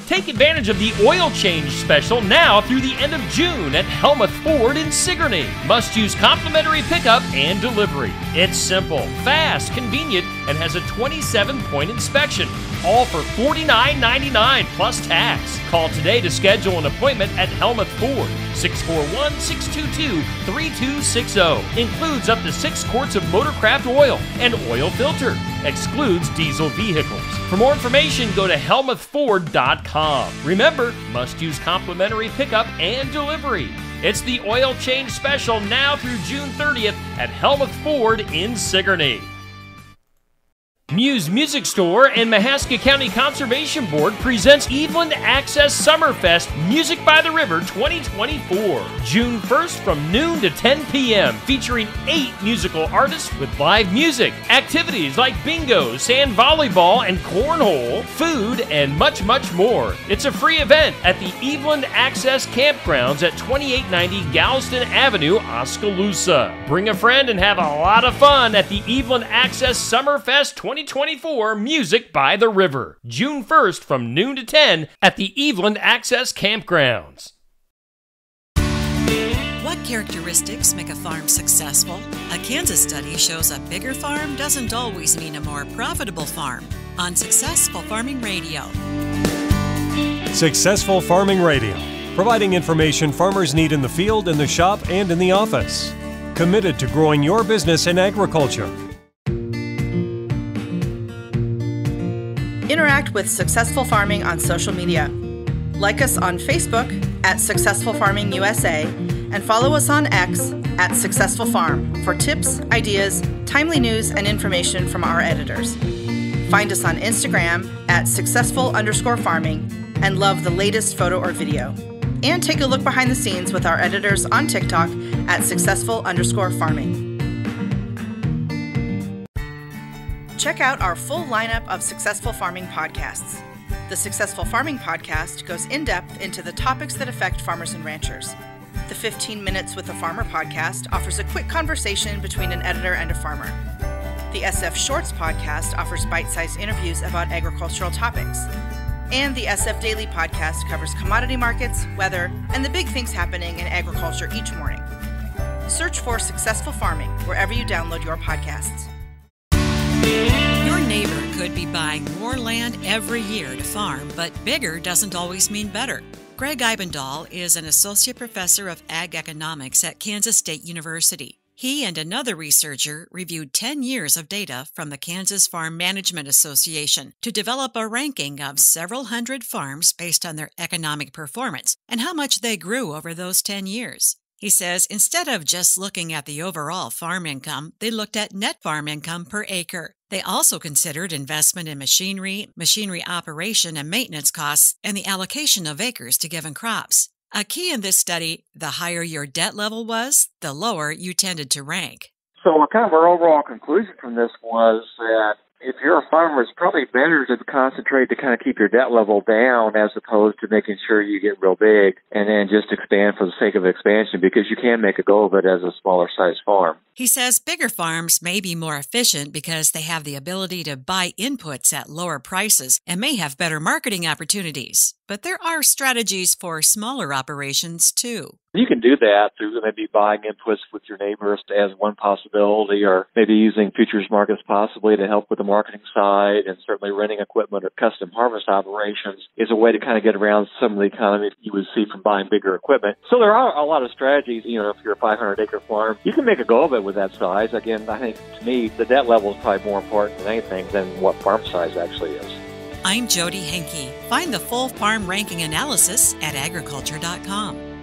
Take advantage of the oil change special now through the end of June at Helmuth Ford in Sigourney. Must use complimentary pickup and delivery. It's simple, fast, convenient, and has a 27-point inspection. All for $49.99 plus tax. Call today to schedule an appointment at Helmuth Ford, 641-622-3260. Includes up to 6 quarts of Motorcraft oil and oil filter. Excludes diesel vehicles. For more information, go to helmuthford.com. Remember, must use complimentary pickup and delivery. It's the oil change special now through June 30th at Helmuth Ford in Sigourney. Muse Music Store and Mahaska County Conservation Board presents Eveland Access Summerfest Music by the River 2024. June 1st from noon to 10 p.m. featuring 8 musical artists with live music, activities like bingo, sand volleyball, and cornhole, food, and much, much more. It's a free event at the Eveland Access Campgrounds at 2890 Galveston Avenue, Oskaloosa. Bring a friend and have a lot of fun at the Eveland Access Summerfest 2024 Music by the River, June 1st from noon to 10 at the Eveland Access Campgrounds. What characteristics make a farm successful? A Kansas study shows a bigger farm doesn't always mean a more profitable farm. On Successful Farming Radio. Successful Farming Radio, providing information farmers need in the field, in the shop, and in the office. Committed to growing your business in agriculture. Interact with Successful Farming on social media. Like us on Facebook at Successful Farming USA and follow us on X at Successful Farm for tips, ideas, timely news, and information from our editors. Find us on Instagram at successful_farming and love the latest photo or video. And take a look behind the scenes with our editors on TikTok at successful_farming. Check out our full lineup of Successful Farming podcasts. The Successful Farming podcast goes in-depth into the topics that affect farmers and ranchers. The 15 Minutes with a Farmer podcast offers a quick conversation between an editor and a farmer. The SF Shorts podcast offers bite-sized interviews about agricultural topics. And the SF Daily podcast covers commodity markets, weather, and the big things happening in agriculture each morning. Search for Successful Farming wherever you download your podcasts. Your neighbor could be buying more land every year to farm, but bigger doesn't always mean better. Greg Eibendahl is an associate professor of ag economics at Kansas State University. He and another researcher reviewed 10 years of data from the Kansas Farm Management Association to develop a ranking of several hundred farms based on their economic performance and how much they grew over those 10 years. He says instead of just looking at the overall farm income, they looked at net farm income per acre. They also considered investment in machinery operation and maintenance costs, and the allocation of acres to given crops. A key in this study, the higher your debt level was, the lower you tended to rank. So kind of our overall conclusion from this was that if you're a farmer, it's probably better to concentrate to kind of keep your debt level down as opposed to making sure you get real big and then just expand for the sake of expansion, because you can make a go of it as a smaller size farm. He says bigger farms may be more efficient because they have the ability to buy inputs at lower prices and may have better marketing opportunities. But there are strategies for smaller operations, too. You can do that through maybe buying inputs with your neighbors as one possibility, or maybe using futures markets possibly to help with the marketing side, and certainly renting equipment or custom harvest operations is a way to kind of get around some of the economy you would see from buying bigger equipment. So there are a lot of strategies. You know, if you're a 500-acre farm, you can make a go of it with that size. Again, I think to me, the debt level is probably more important than anything than what farm size actually is. I'm Jody Henke. Find the full farm ranking analysis at agriculture.com.